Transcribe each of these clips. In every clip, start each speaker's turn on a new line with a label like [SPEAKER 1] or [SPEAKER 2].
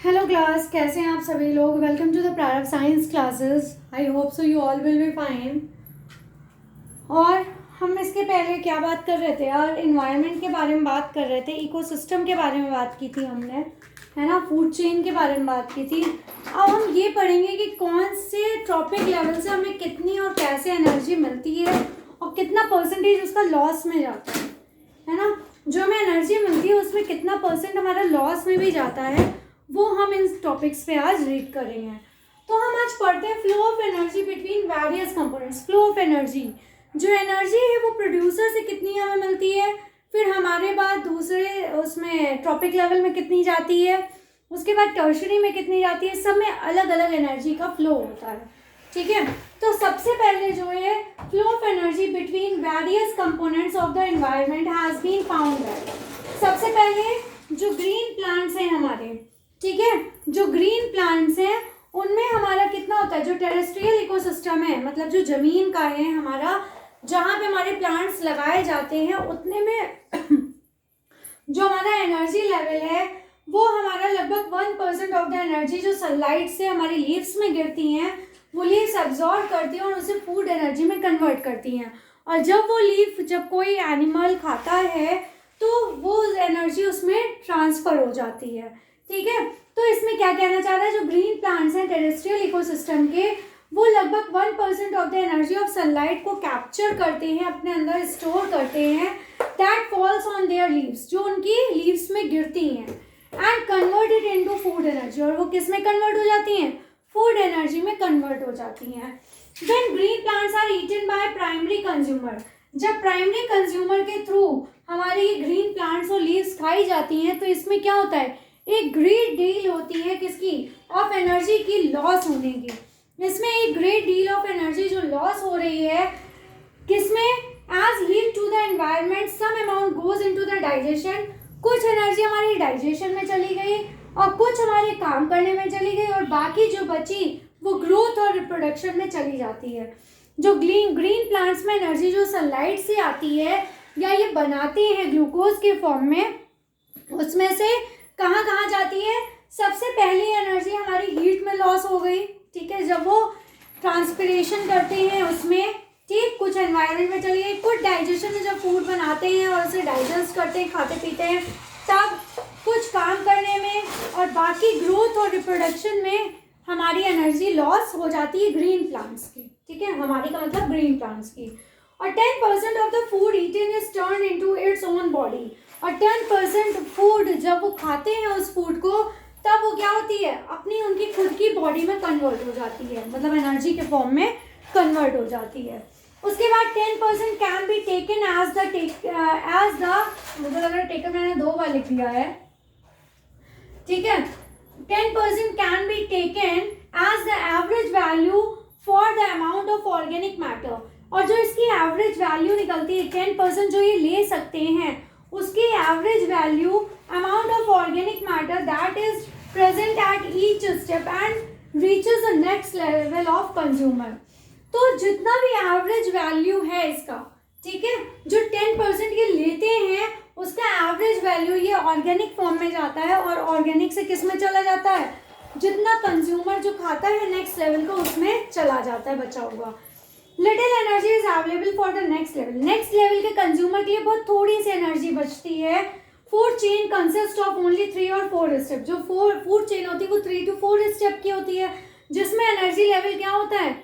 [SPEAKER 1] Hello class, कैसे हैं आप सभी लोग। वेलकम टू द प्रारंभ science classes. I hope so you all will be fine. और हम इसके पहले क्या बात कर रहे थे यार, इन्वायरमेंट के बारे में बात कर रहे थे, इकोसिस्टम के बारे में बात की थी हमने, है ना, फूड चेन के बारे में बात की थी। अब हम ये पढ़ेंगे कि कौन से ट्रॉपिक लेवल से हमें कितनी और कैसे एनर्जी मिलती है और कितना परसेंटेज उसका लॉस में जाता है ना। जो हमें एनर्जी मिलती है उसमें कितना परसेंट हमारा लॉस में भी जाता है, वो हम इन टॉपिक्स पे आज रीड करेंगे। तो हम आज पढ़ते हैं flow of energy between various components. Flow of energy, जो एनर्जी है वो प्रोड्यूसर से कितनी हमें मिलती है, फिर हमारे बाद दूसरे उसमें ट्रॉपिक लेवल में कितनी जाती है, उसके बाद टर्शरी में कितनी जाती है, सब में अलग अलग एनर्जी का फ्लो होता है। ठीक है, तो सबसे पहले जो है flow of energy between various components of the environment has been found that. सबसे पहले जो ग्रीन प्लांट्स हैं हमारे, ठीक है, जो ग्रीन प्लांट्स हैं उनमें हमारा कितना होता है, जो टेरेस्ट्रियल इकोसिस्टम है, मतलब जो जमीन का है हमारा, जहाँ पे हमारे प्लांट्स लगाए जाते हैं, उतने में जो हमारा एनर्जी लेवल है वो हमारा लगभग 1% ऑफ द एनर्जी जो सनलाइट से हमारी लीव्स में गिरती हैं वो लीव्स एब्जॉर्ब करती हैं और उसे फूड एनर्जी में कन्वर्ट करती हैं। और जब वो लीफ, जब कोई एनिमल खाता है तो वो एनर्जी उसमें ट्रांसफर हो जाती है। ठीक है, तो इसमें क्या कहना चाह रहा है, जो ग्रीन प्लांट्स हैं टेरेस्ट्रियल इकोसिस्टम के, वो लगभग 1% of the energy of sunlight को कैप्चर करते हैं, अपने अंदर स्टोर करते हैं, that falls on their leaves, जो उनकी लीव्स में गिरती हैं, and convert it into food energy. और वो किस में कन्वर्ट हो जाती हैं, फूड एनर्जी में कन्वर्ट हो जाती हैं। When green plants are eaten by primary consumer, जब प्राइमरी कंज्यूमर के थ्रू हमारी ये ग्रीन प्लांट्स और लीव्स खाई जाती हैं तो इसमें क्या होता है, एक ग्रेट डील होती है किसकी, ऑफ एनर्जी की लॉस होने की। इसमें एक ग्रेट डील ऑफ एनर्जी जो लॉस हो रही है किसमें, as heat to the environment some amount goes into the digestion, कुछ एनर्जी हमारी डाइजेशन में चली गई और कुछ हमारे काम करने में चली गई और बाकी जो बची वो ग्रोथ और रिप्रोडक्शन में चली जाती है। जो ग्रीन प्लांट्स में एनर्जी जो सनलाइट से आती है या ये बनाते हैं ग्लूकोज के फॉर्म में, उसमें से कहाँ कहाँ जाती है, सबसे पहली एनर्जी हमारी हीट में लॉस हो गई। ठीक है, जब वो ट्रांसपिरेशन करते हैं उसमें, ठीक, कुछ एनवायरनमेंट में चली गई, कुछ डाइजेशन में जब फूड बनाते हैं और उसे डाइजेस्ट करते हैं, खाते पीते हैं, तब कुछ काम करने में और बाकी ग्रोथ और रिप्रोडक्शन में हमारी एनर्जी लॉस हो जाती है ग्रीन प्लांट्स की। ठीक है, हमारी का मतलब ग्रीन प्लांट्स की। और 10% of the food eaten is turn into its own body, और 10% फूड जब वो खाते हैं उस फूड को, तब वो क्या होती है, अपनी उनकी खुद की बॉडी में कन्वर्ट हो जाती है, मतलब एनर्जी के फॉर्म में कन्वर्ट हो जाती है। उसके बाद 10% can be taken as the मतलब अगर टेकन मैंने 2 बार लिख दिया है, ठीक है, 10% can be taken as the average value for the amount of organic matter, और जो इसकी एवरेज वैल्यू निकलती है 10% जो ये ले सकते हैं, उसकी average value amount of organic matter that is present at each step and reaches the next level of consumer. तो जितना भी एवरेज वैल्यू है इसका, ठीक है, जो 10% ये लेते हैं उसका एवरेज वैल्यू ये ऑर्गेनिक फॉर्म में जाता है और ऑर्गेनिक से किस में चला जाता है, जितना कंज्यूमर जो खाता है नेक्स्ट लेवल को उसमें चला जाता है बचा हुआ। Little energy is available for the next level, next level के कंज्यूमर के लिए बहुत थोड़ी सी एनर्जी बचती है। Food chain consist of only 3 और 4 स्टेप, जो फूड चेन होती है वो 3 to 4 स्टेप की होती है, जिसमें एनर्जी लेवल क्या होता है,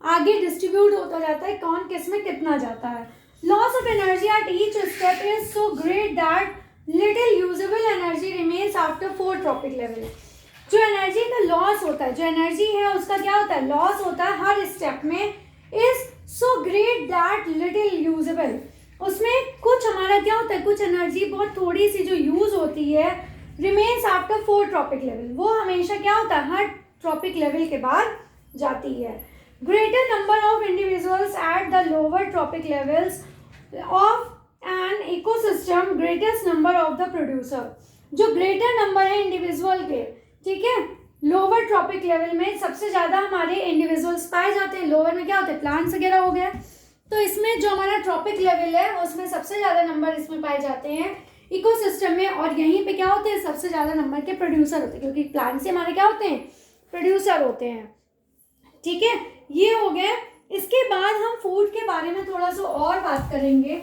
[SPEAKER 1] आगे डिस्ट्रीब्यूट होता जाता है, कौन किस में कितना जाता है। Loss of energy at each step is so great that little usable energy remains after 4 trophic level. जो एनर्जी का लॉस होता है, जो एनर्जी है उसका क्या होता है, लॉस होता है हर स्टेप में, is so great that little usable, उसमें कुछ हमारा क्या होता है, कुछ एनर्जी बहुत थोड़ी सी जो यूज होती है रिमेन्स आफ्टर 4 ट्रॉपिक लेवल, वो हमेशा क्या होता है, हर ट्रॉपिक लेवल के बाद जाती है। Greater number of individuals at the lower tropic levels of an ecosystem, greatest number of the producer, जो greater number है इंडिविजुअल के, ठीक है, लोअर ट्रॉपिक लेवल में सबसे ज़्यादा हमारे इंडिविजुअल्स पाए जाते हैं। लोअर में क्या होते हैं, प्लांट्स वगैरह हो गया, तो इसमें जो हमारा ट्रॉपिक लेवल है उसमें सबसे ज़्यादा नंबर इसमें पाए जाते हैं इकोसिस्टम में, और यहीं पे क्या होते हैं, सबसे ज़्यादा नंबर के प्रोड्यूसर होते हैं, क्योंकि प्लांट से हमारे क्या होते हैं, प्रोड्यूसर होते हैं। ठीक है, ये हो गया। इसके बाद हम फूड के बारे में थोड़ा सा और बात करेंगे।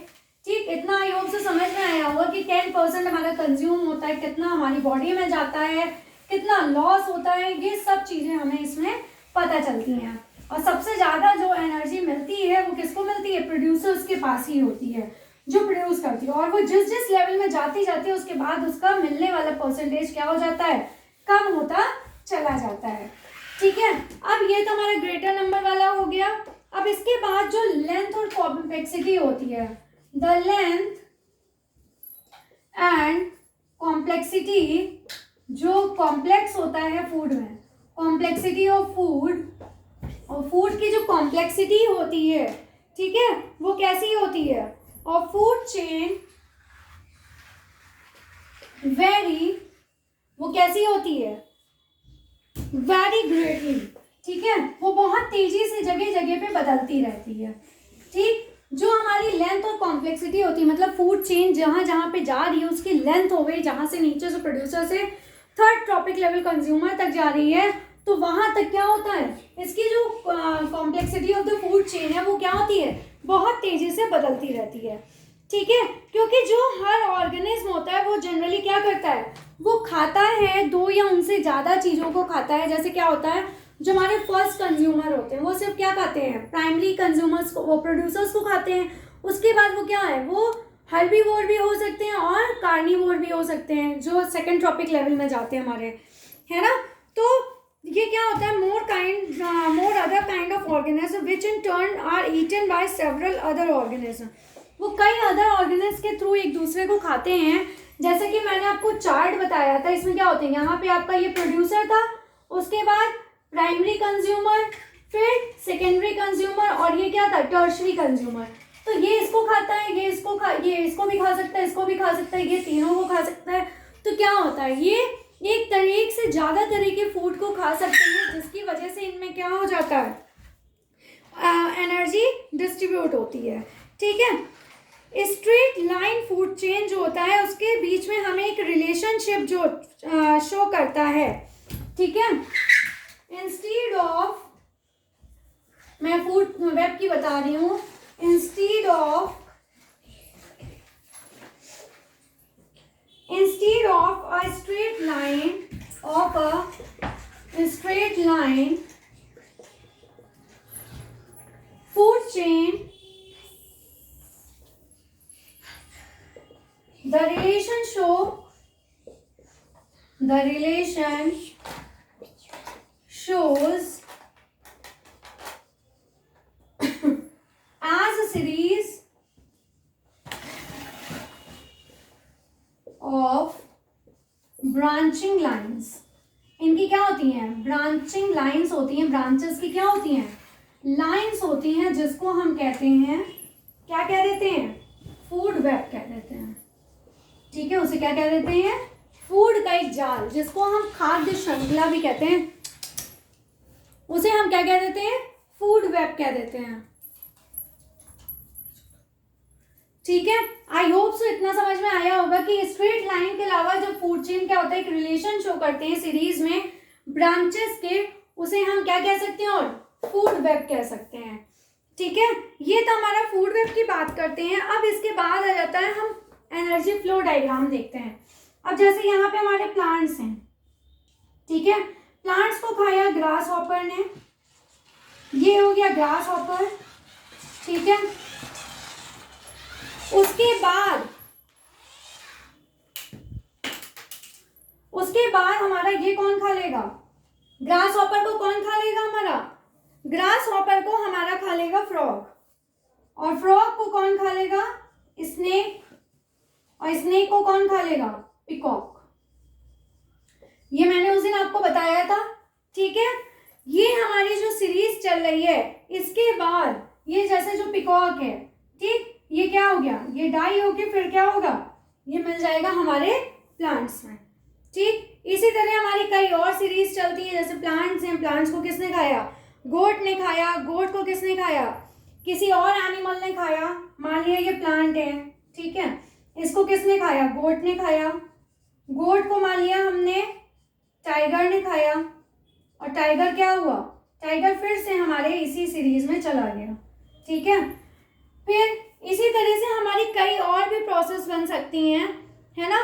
[SPEAKER 1] ठीक, इतना आई होप से समझ में आया होगा कि 10% हमारा कंज्यूम होता है, कितना हमारी बॉडी में जाता है, कितना लॉस होता है, ये सब चीज़ें हमें इसमें पता चलती हैं। और सबसे ज़्यादा जो एनर्जी मिलती है वो किसको मिलती है, प्रोड्यूसर्स के पास ही होती है, जो प्रोड्यूस करती है। और वो जिस जिस लेवल में जाती जाती है उसके बाद उसका मिलने वाला परसेंटेज क्या हो जाता है, कम होता चला जाता है। ठीक है, अब ये तो हमारा ग्रेटर नंबर वाला हो गया। अब इसके बाद जो लेंथ और कॉम्प्लेक्सिटी होती है, द लेंथ एंड कॉम्प्लेक्सिटी, जो कॉम्प्लेक्स होता है फूड में, कॉम्प्लेक्सिटी ऑफ फूड, और फूड की जो कॉम्प्लेक्सिटी होती है, ठीक है, वो कैसी होती है, और फूड चेन वेरी, वो कैसी होती है, वेरी ग्रेटली। ठीक है, वो बहुत तेजी से जगह जगह पे बदलती रहती है। ठीक, जो हमारी लेंथ और कॉम्प्लेक्सिटी होती है, मतलब फूड चेन जहाँ जहाँ पे जा रही है उसकी लेंथ हो गई, जहाँ से नीचे से प्रोड्यूसर से थर्ड ट्रॉपिक लेवल कंज्यूमर तक जा रही है, तो वहाँ तक क्या होता है, इसकी जो complexity of the food chain है वो क्या होती है, बहुत तेजी से बदलती रहती है। ठीक है, क्योंकि जो हर ऑर्गेनिज्म होता है वो जनरली क्या करता है, वो खाता है दो या उनसे ज़्यादा चीज़ों को खाता है। जैसे क्या होता है, जो हमारे फर्स्ट कंज्यूमर होते हैं वो सिर्फ क्या खाते हैं, प्राइमरी कंज्यूमर्स को, वो प्रोड्यूसर्स को खाते हैं। उसके बाद वो क्या है, वो हर्बीवोर भी हो सकते हैं और कार्निवोर भी हो सकते हैं, जो सेकंड ट्रॉपिक लेवल में जाते हैं हमारे, है ना। तो ये क्या होता है, more other kind of organism which in turn are eaten by several other organism, वो कई अदर ऑर्गेनिज्म के थ्रू एक दूसरे को खाते हैं। जैसे कि मैंने आपको चार्ट बताया था, इसमें क्या होते हैं, यहाँ पे आपका ये प्रोड्यूसर था, उसके बाद प्राइमरी कंज्यूमर, फिर सेकेंडरी कंज्यूमर, और ये क्या था, टर्शरी कंज्यूमर। तो ये इसको खाता है, ये इसको भी खा सकता है, इसको भी खा सकता है, ये तीनों को खा सकता है। तो क्या होता है, ये एक से ज़्यादा तरह के फूड को खा सकते हैं, जिसकी वजह से इनमें क्या हो जाता है, एनर्जी डिस्ट्रीब्यूट होती है। ठीक है, स्ट्रेट लाइन फूड चेन जो होता है उसके बीच में हमें एक रिलेशनशिप जो शो करता है। ठीक है, इंस्टीड ऑफ, मैं फूड वेब की बता रही हूँ, instead of a straight line food chain, the relation shows as a series of branching lines। इनकी क्या होती हैं, ब्रांचिंग लाइंस होती हैं, ब्रांचेस की क्या होती हैं, लाइंस होती हैं, जिसको हम कहते हैं, क्या कह देते हैं, फूड वेब कह देते हैं। ठीक है, उसे क्या कह देते हैं, फूड का एक जाल, जिसको हम खाद्य श्रृंखला भी कहते हैं, उसे हम क्या कह देते हैं, फूड वेब कह देते हैं। ठीक है, आई होप सो इतना समझ में आया होगा कि स्ट्रेट लाइन के अलावा जो फूड चेन क्या होता है, एक रिलेशन शो करते हैं सीरीज में ब्रांचेस के, उसे हम क्या कह सकते हैं, और फूड वेब कह सकते हैं। ठीक है, ये तो हमारा फूड वेब की बात करते हैं। अब इसके बाद आ जाता है, हम एनर्जी फ्लो डायग्राम देखते हैं। अब जैसे यहाँ पे हमारे प्लांट्स हैं, ठीक है, प्लांट्स को खाया ग्रास हॉपर ने, ये हो गया ग्रास हॉपर। ठीक है, उसके बाद हमारा ये कौन खा लेगा, ग्रास हॉपर को कौन खा लेगा, हमारा ग्रास हॉपर को हमारा खा लेगा फ्रॉग, और फ्रॉग को कौन खा लेगा, स्नेक, और स्नेक को कौन खा लेगा, पिकॉक। ये मैंने उस दिन आपको बताया था। ठीक है, ये हमारी जो सीरीज चल रही है, इसके बाद ये जैसे जो पिकॉक है, ठीक, ये क्या हो गया, ये डाई होके फिर क्या होगा, ये मिल जाएगा हमारे प्लांट्स में। ठीक, इसी तरह हमारी कई और सीरीज चलती है, जैसे प्लांट्स हैं, प्लांट्स को किसने खाया, गोट ने खाया, गोट को किसने खाया, किसी और एनिमल ने खाया, मान लिया ये प्लांट है। ठीक है, इसको किसने खाया? गोट ने खाया। गोट को मान लिया हमने टाइगर ने खाया, और टाइगर क्या हुआ? टाइगर फिर से हमारे इसी सीरीज में चला गया। ठीक है, फिर इसी तरह से हमारी कई और भी प्रोसेस बन सकती हैं, है ना।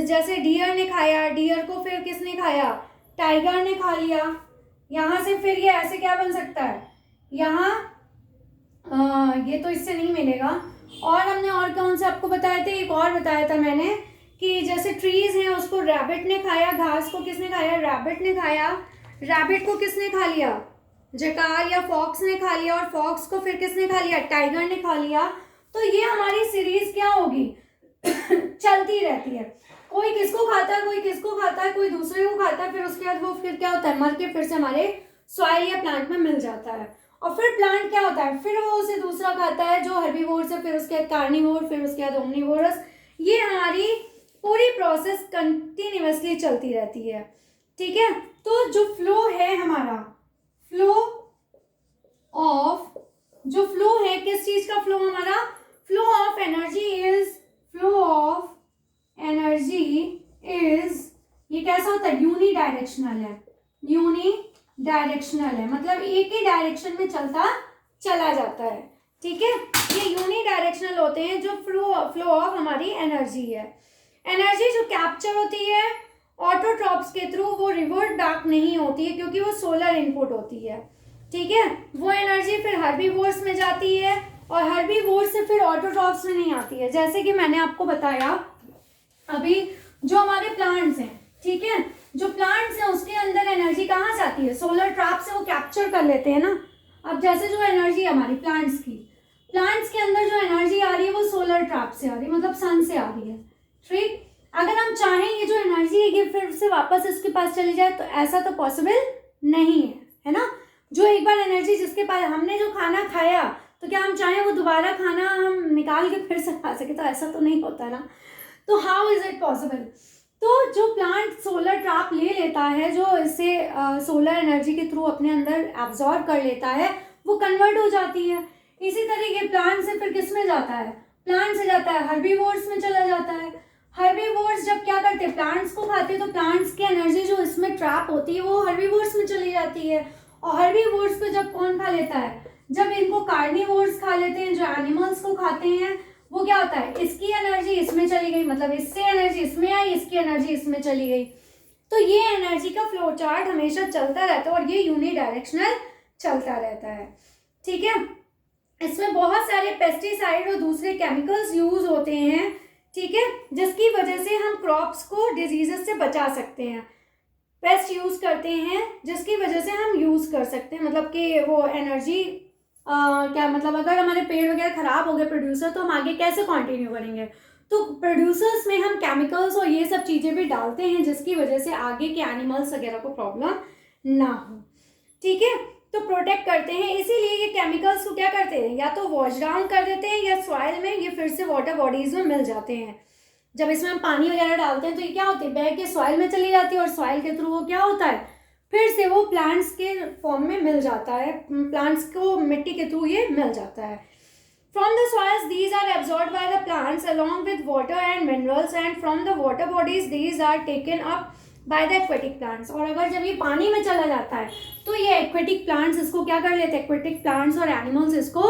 [SPEAKER 1] जैसे डियर ने खाया, डियर को फिर किसने खाया? टाइगर ने खा लिया। यहाँ से फिर ये ऐसे क्या बन सकता है? यहाँ ये तो इससे नहीं मिलेगा। और हमने और कौन से आपको बताए थे? एक और बताया था मैंने कि जैसे ट्रीज हैं उसको रैबिट ने खाया, घास को किसने खाया? रैबिट ने खाया। रैबिट को किसने खा लिया? जैकाल या फॉक्स ने खा लिया, और फॉक्स को फिर किसने खा लिया? टाइगर ने खा लिया। तो ये हमारी सीरीज क्या होगी? चलती रहती है। कोई किसको खाता है, कोई किसको खाता है, कोई दूसरे को खाता है, फिर उसके बाद वो फिर क्या होता है? मर के फिर से हमारे सॉइल या प्लांट में मिल जाता है। और फिर प्लांट क्या होता है? फिर वो उसे दूसरा खाता है जो हर्बीवोर्स है, फिर उसके बाद कार्निवोर, फिर उसके बाद ओमनीवोरस। ये हमारी पूरी प्रोसेस कंटिन्यूअसली चलती रहती है। ठीक है, तो जो फ्लो है हमारा, जो फ्लो है, किस चीज का फ्लो? हमारा फ्लो ऑफ एनर्जी इज ये कैसा होता है? यूनिडायरेक्शनल है, मतलब एक ही डायरेक्शन में चला जाता है। ठीक है, ये यूनिडायरेक्शनल होते हैं जो फ्लो ऑफ हमारी एनर्जी है। एनर्जी जो कैप्चर होती है ऑटोट्रॉप्स के थ्रू, वो रिवर्ट बैक नहीं होती है क्योंकि वो सोलर इनपुट होती है। ठीक है, वो एनर्जी फिर हर्बीवोर्स में जाती है, और हर्बीवोर्स से फिर ऑटोट्रॉप्स में नहीं आती है। जैसे कि मैंने आपको बताया अभी, जो हमारे प्लांट्स हैं, ठीक है, जो प्लांट्स हैं उसके अंदर एनर्जी कहाँ से आती है? सोलर ट्रैप से वो कैप्चर कर लेते हैं ना। अब जैसे जो एनर्जी हमारी प्लांट्स के अंदर जो एनर्जी आ रही है वो सोलर ट्रैप से आ रही है, मतलब सन से आ रही है। ठीक, अगर हम चाहें ये जो एनर्जी है ये फिर से वापस इसके पास चली जाए तो ऐसा तो पॉसिबल नहीं है ना। जो एक बार एनर्जी जिसके पास, हमने जो खाना खाया, तो क्या हम चाहें वो दोबारा खाना हम निकाल के फिर से खा सके? तो ऐसा तो नहीं होता ना। तो हाउ इज इट पॉसिबल? तो जो प्लांट सोलर ट्रैप ले लेता है, जो इसे सोलर एनर्जी के थ्रू अपने अंदर एब्जॉर्ब कर लेता है, वो कन्वर्ट हो जाती है। इसी तरह ये प्लांट से फिर किस में जाता है? प्लांट से जाता है हर्बीवोर्स में चला जाता है। हर्बीवोर्स जब क्या करते हैं? प्लांट्स को खाते हैं, तो प्लांट्स की एनर्जी जो इसमें ट्रैप होती है वो हर्बीवोर्स में चली जाती है। और हर्बीवोर्स को जब कौन खा लेता है? जब इनको कार्निवोर्स खा लेते हैं, जो एनिमल्स को खाते हैं, वो क्या होता है? इसकी एनर्जी इसमें चली गई, मतलब इससे एनर्जी इसमें आई, इसकी एनर्जी इसमें चली गई। तो ये एनर्जी का फ्लो चार्ट हमेशा चलता रहता है, और ये यूनिडायरेक्शनल चलता रहता है। ठीक है, इसमें बहुत सारे पेस्टिसाइड और दूसरे केमिकल्स यूज होते हैं। ठीक है, जिसकी वजह से हम क्रॉप्स को डिजीजेस से बचा सकते हैं। पेस्ट यूज करते हैं जिसकी वजह से हम यूज कर सकते हैं, मतलब कि वो एनर्जी क्या मतलब, अगर हमारे पेड़ वगैरह खराब हो गए प्रोड्यूसर, तो हम आगे कैसे कंटिन्यू करेंगे? तो प्रोड्यूसर्स में हम केमिकल्स और ये सब चीज़ें भी डालते हैं जिसकी वजह से आगे के एनिमल्स वगैरह को प्रॉब्लम ना हो। ठीक है, तो प्रोटेक्ट करते हैं। इसीलिए ये केमिकल्स को क्या करते हैं? या तो वॉश डाउन कर देते हैं, या सॉइल में ये फिर से वाटर बॉडीज में मिल जाते हैं। जब इसमें हम पानी वगैरह डालते हैं तो ये क्या होती है? बह के सॉइल में चली जाती है, और सॉइल के थ्रू वो क्या होता है? फिर से वो प्लांट्स के फॉर्म में मिल जाता है, प्लांट्स को मिट्टी के थ्रू ये मिल जाता है। From the soils, these are absorbed by the plants along with water and minerals, and from the water bodies, these are taken up by the aquatic plants. और अगर जब ये पानी में चला जाता है तो ये aquatic plants इसको क्या कर लेते हैं? aquatic plants और animals इसको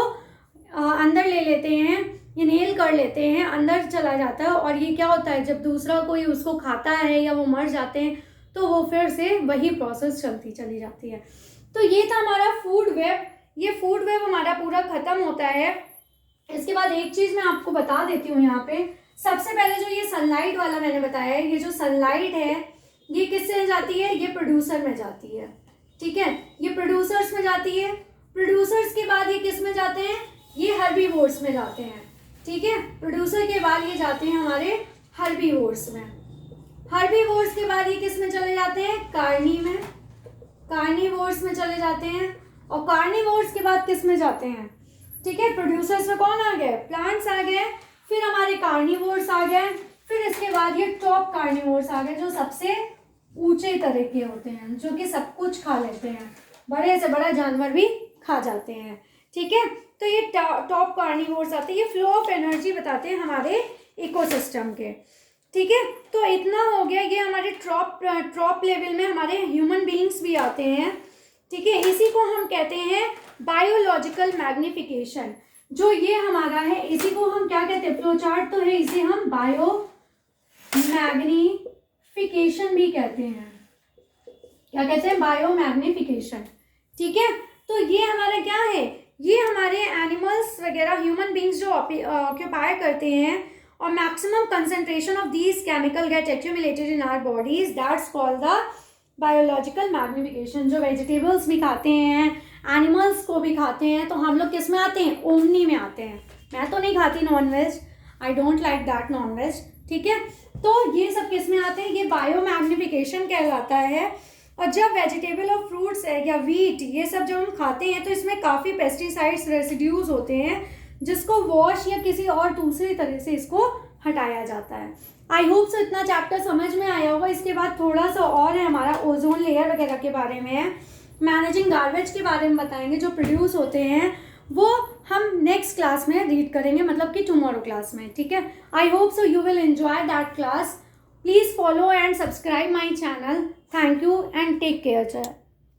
[SPEAKER 1] अंदर ले लेते हैं, इनहेल कर लेते हैं, अंदर चला जाता है। और ये क्या होता है? जब दूसरा कोई उसको खाता है या वो मर जाते हैं तो वो फिर से वही प्रोसेस चली जाती है। तो ये था हमारा फूड वेब। ये फूड वेब हमारा पूरा खत्म होता है। इसके बाद एक चीज मैं आपको बता देती हूँ यहाँ पे। सबसे पहले जो ये सनलाइट वाला मैंने बताया है, ये जो सनलाइट है ये किससे जाती है? ये प्रोड्यूसर में जाती है। ठीक है, ये प्रोड्यूसर्स में जाती है। प्रोड्यूसर्स के बाद ये किस में जाते हैं? ये हर्बीवोर्स में जाते हैं। ठीक है, प्रोड्यूसर के बाद ये जाते हैं हमारे हर्बीवोर्स में। हर्बीवोर्स के बाद ये किस में चले जाते हैं? कार्निवोर्स में चले जाते हैं। और कार्निवोर्स के बाद किस में जाते हैं? ठीक है, प्रोड्यूसर्स में कौन आ गए? प्लांट्स आ गए। फिर हमारे कार्निवोर्स आ गए। फिर इसके बाद ये टॉप कार्निवोर्स आ गए, जो सबसे ऊंचे तरह के होते हैं, जो कि सब कुछ खा लेते हैं, बड़े से बड़ा जानवर भी खा जाते हैं। ठीक है, तो ये टॉप कार्निवोर्स आते हैं। ये फ्लो ऑफ एनर्जी बताते हैं हमारे इकोसिस्टम के। ठीक है, तो इतना हो गया, ये हमारे टॉप लेवल में हमारे ह्यूमन बीइंग्स भी आते हैं। ठीक है, इसी को हम कहते हैं बायोलॉजिकल मैग्निफिकेशन। जो ये हमारा है इसी को हम क्या कहते हैं, फ्लो चार्ट तो है, इसे हम बायो मैग्निफिकेशन भी कहते हैं। क्या कहते हैं, बायो मैग्निफिकेशन। ठीक है, तो ये हमारा क्या है, ये हमारे एनिमल्स वगैरह ह्यूमन बींग्स जो ऑक्यूपाई करते हैं और maximum concentration of these chemical get accumulated in our bodies, that's called the biological magnification. जो वेजिटेबल्स भी खाते हैं, एनिमल्स को भी खाते हैं, तो हम लोग किस में आते हैं, ओमनी में आते हैं। मैं तो नहीं खाती nonveg, I don't like that nonveg. ठीक है, तो ये सब किस में आते हैं, ये बायो मैग्निफिकेशन कहलाता है। और जब वेजिटेबल और फ्रूट्स है या वीट, ये सब जब हम खाते हैं तो इसमें काफ़ी पेस्टिसाइड्स रेसिड्यूज होते हैं, जिसको वॉश या किसी और दूसरी तरह से इसको हटाया जाता है। आई होप सो इतना चैप्टर समझ में आया होगा। इसके बाद थोड़ा सा और है हमारा, ओजोन लेयर वगैरह के बारे में है, मैनेजिंग गार्बेज के बारे में बताएंगे, जो प्रोड्यूस होते हैं वो हम नेक्स्ट क्लास में रीड करेंगे, मतलब कि टुमारो क्लास में। ठीक है, I hope so you will enjoy that class. Please follow and subscribe my channel. Thank you and take care.